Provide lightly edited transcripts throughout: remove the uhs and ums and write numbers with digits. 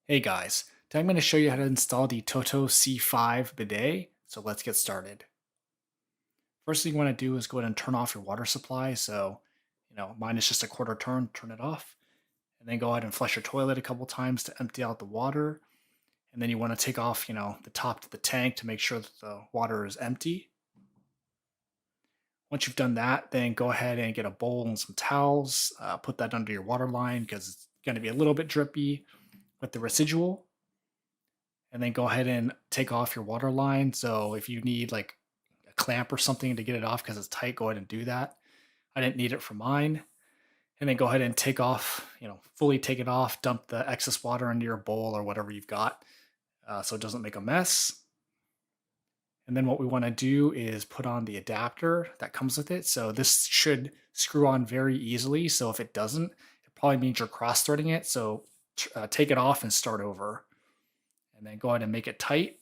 Hey guys, today I'm going to show you how to install the Toto C5 bidet, so let's get started. First thing you want to do is go ahead and turn off your water supply, so mine is just a quarter turn, turn it off, and then go ahead and flush your toilet a couple times to empty out the water, and then you want to take off, the top to the tank to make sure that the water is empty. Once you've done that, then go ahead and get a bowl and some towels, put that under your water line because it's going to be a little bit drippy with the residual. And then go ahead and take off your water line. So if you need like a clamp or something to get it off because it's tight, go ahead and do that. I didn't need it for mine. And then go ahead and take off, fully take it off, dump the excess water into your bowl or whatever you've got so it doesn't make a mess. And then what we want to do is put on the adapter that comes with it. So this should screw on very easily. So if it doesn't, it probably means you're cross-threading it. So take it off and start over. And then go ahead and make it tight.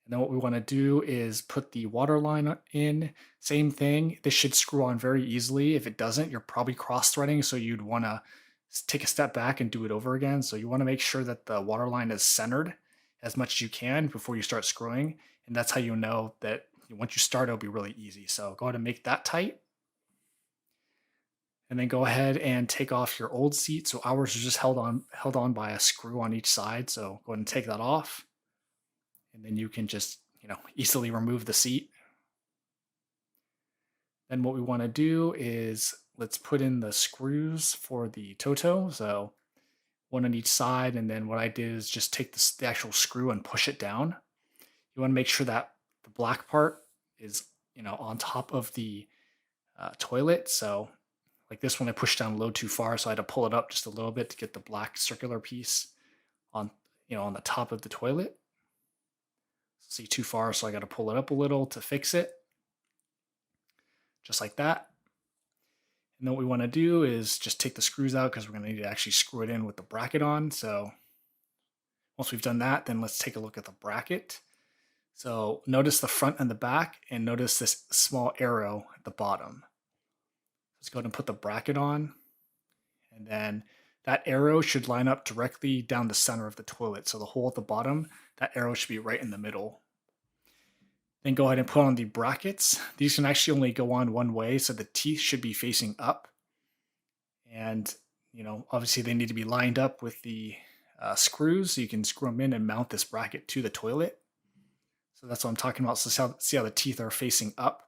And then what we want to do is put the water line in. Same thing. This should screw on very easily. If it doesn't, you're probably cross-threading, so you'd want to take a step back and do it over again. So you want to make sure that the water line is centered as much as you can before you start screwing. And that's how you know that once you start, it'll be really easy. So go ahead and make that tight. And then go ahead and take off your old seat. So ours are just held on by a screw on each side. So go ahead and take that off. And then you can just, easily remove the seat. Then what we want to do is let's put in the screws for the Toto. So one on each side. And then what I did is just take the actual screw and push it down. You want to make sure that the black part is, on top of the toilet. So like this one, I pushed down a little too far, so I had to pull it up just a little bit to get the black circular piece on, on the top of the toilet. See too far, so I got to pull it up a little to fix it. Just like that. And then what we want to do is just take the screws out because we're going to need to actually screw it in with the bracket on. So once we've done that, then let's take a look at the bracket. So notice the front and the back, and notice this small arrow at the bottom. Let's go ahead and put the bracket on. And then that arrow should line up directly down the center of the toilet. So the hole at the bottom, that arrow should be right in the middle. Then go ahead and put on the brackets. These can actually only go on one way, so the teeth should be facing up. And, obviously they need to be lined up with the screws, so you can screw them in and mount this bracket to the toilet. So that's what I'm talking about. So see how the teeth are facing up.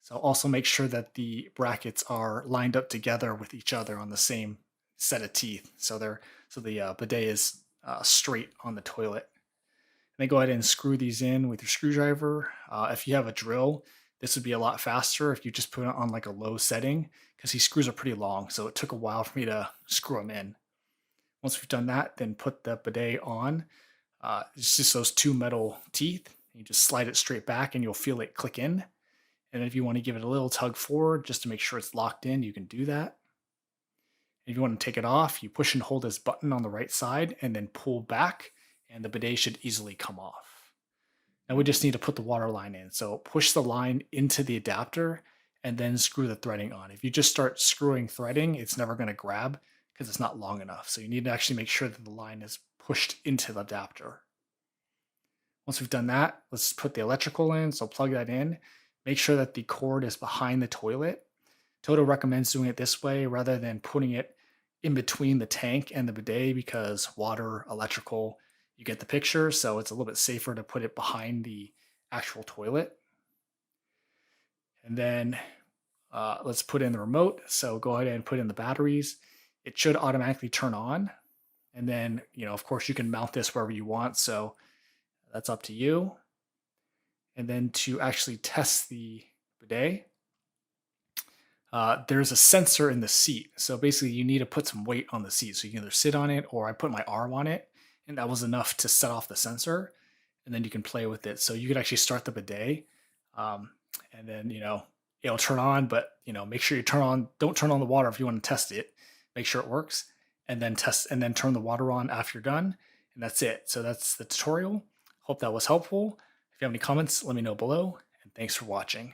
So also make sure that the brackets are lined up together with each other on the same set of teeth. So the bidet is straight on the toilet. And then go ahead and screw these in with your screwdriver. If you have a drill, this would be a lot faster if you just put it on like a low setting because these screws are pretty long. So it took a while for me to screw them in. Once we've done that, then put the bidet on. It's just those two metal teeth. You just slide it straight back and you'll feel it click in. And if you want to give it a little tug forward just to make sure it's locked in, you can do that. If you want to take it off, you push and hold this button on the right side and then pull back, and the bidet should easily come off. Now we just need to put the water line in. So push the line into the adapter and then screw the threading on. If you just start screwing threading, it's never going to grab because it's not long enough. So you need to actually make sure that the line is pushed into the adapter. Once we've done that, let's put the electrical in. So plug that in. Make sure that the cord is behind the toilet. Toto recommends doing it this way rather than putting it in between the tank and the bidet because water, electrical, you get the picture. So it's a little bit safer to put it behind the actual toilet. And then let's put in the remote. So go ahead and put in the batteries. It should automatically turn on. And then, of course, you can mount this wherever you want. So that's up to you. And then to actually test the bidet, there's a sensor in the seat. So basically you need to put some weight on the seat. So you can either sit on it or I put my arm on it, and that was enough to set off the sensor. And then you can play with it. So you could actually start the bidet and then, it'll turn on, but make sure don't turn on the water if you want to test it. Make sure it works and then turn the water on after you're done. And that's it. So that's the tutorial. Hope that was helpful. If you have any comments, let me know below, and thanks for watching.